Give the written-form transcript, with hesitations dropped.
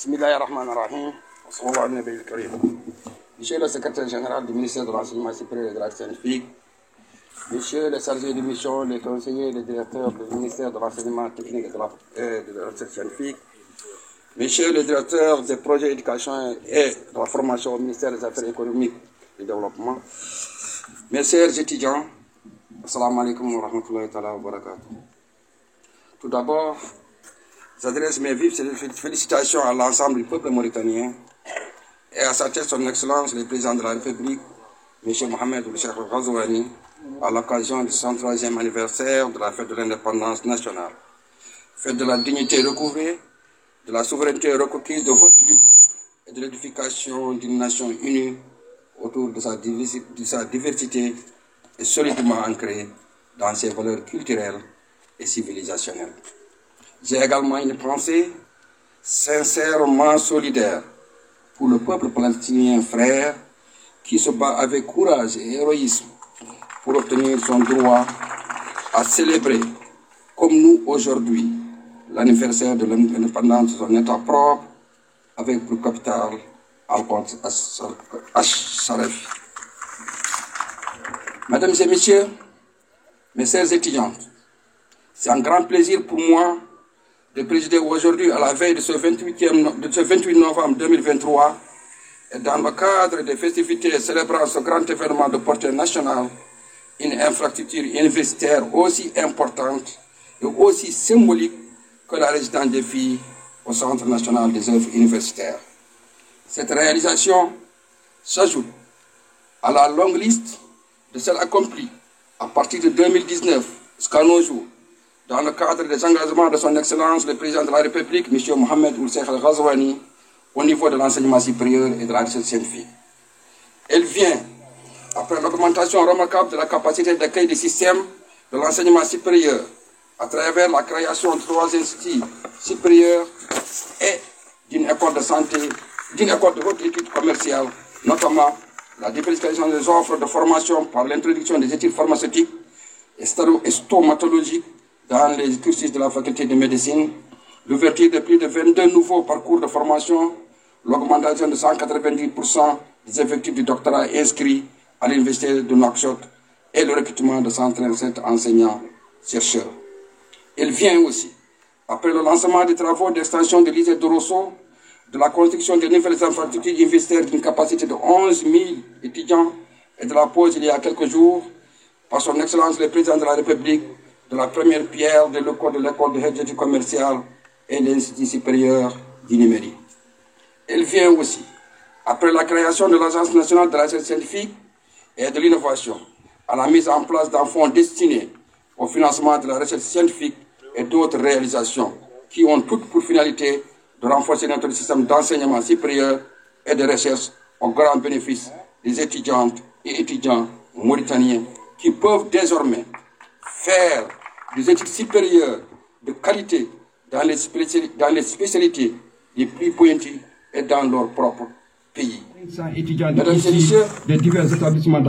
Bismillahirrahmanirrahim. Monsieur le secrétaire général du ministère de l'Enseignement supérieur et de la scientifique, Monsieur le chargé de mission, les conseillers et les directeurs du ministère de l'Enseignement technique et de la recherche scientifique, Monsieur le directeur des projets d'éducation et de la formation au ministère des Affaires économiques et du développement, mes chers étudiants, assalamu alaikum wa rahmatullahi wa barakatuh. Tout d'abord, j'adresse mes vives félicitations à l'ensemble du peuple mauritanien et à sa tête son Excellence, le président de la République, M. Mohamed Ould Cheikh Al Ghazouani, à l'occasion du 103e anniversaire de la fête de l'indépendance nationale. Fête de la dignité recouvrée, de la souveraineté reconquise, de votre lutte et de l'édification d'une nation unie autour de sa diversité et solidement ancrée dans ses valeurs culturelles et civilisationnelles. J'ai également une pensée sincèrement solidaire pour le peuple palestinien frère qui se bat avec courage et héroïsme pour obtenir son droit à célébrer, comme nous aujourd'hui, l'anniversaire de l'indépendance de son État propre avec pour capitale Al-Quds Al-Sharaf. Mesdames et messieurs, mes chers étudiantes, c'est un grand plaisir pour moi de présider aujourd'hui, à la veille de ce 28 novembre 2023, et dans le cadre des festivités célébrant ce grand événement de portée nationale, une infrastructure universitaire aussi importante et aussi symbolique que la résidence des filles au Centre national des œuvres universitaires. Cette réalisation s'ajoute à la longue liste de celles accomplies à partir de 2019 jusqu'à nos jours, dans le cadre des engagements de son Excellence, le président de la République, M. Mohamed Ould Cheikh Al Ghazouani, au niveau de l'enseignement supérieur et de la recherche scientifique. Elle vient après l'augmentation remarquable de la capacité d'accueil des systèmes de l'enseignement supérieur à travers la création de 3 instituts supérieurs et d'une école de santé, d'une école de haute étude commerciale, notamment la diversification des offres de formation par l'introduction des études pharmaceutiques et stomatologiques dans les cursus de la faculté de médecine, l'ouverture de plus de 22 nouveaux parcours de formation, l'augmentation de 190% des effectifs du doctorat inscrits à l'université de Nouakchott et le recrutement de 137 enseignants-chercheurs. Elle vient aussi, après le lancement des travaux d'extension de l'ISE de Rosso, de la construction de nouvelles infrastructures universitaires d'une capacité de 11 000 étudiants et de la pose il y a quelques jours, par son Excellence le Président de la République, de la première pierre de l'école de Hedjeti commerciale et de l'Institut supérieur du numérique. Elle vient aussi, après la création de l'Agence nationale de la recherche scientifique et de l'innovation, à la mise en place d'un fonds destiné au financement de la recherche scientifique et d'autres réalisations qui ont toutes pour finalité de renforcer notre système d'enseignement supérieur et de recherche au grand bénéfice des étudiantes et étudiants mauritaniens qui peuvent désormais faire des études supérieures de qualité dans les spécialités les plus pointues et dans leur propre pays. Mesdames et messieurs, des divers établissements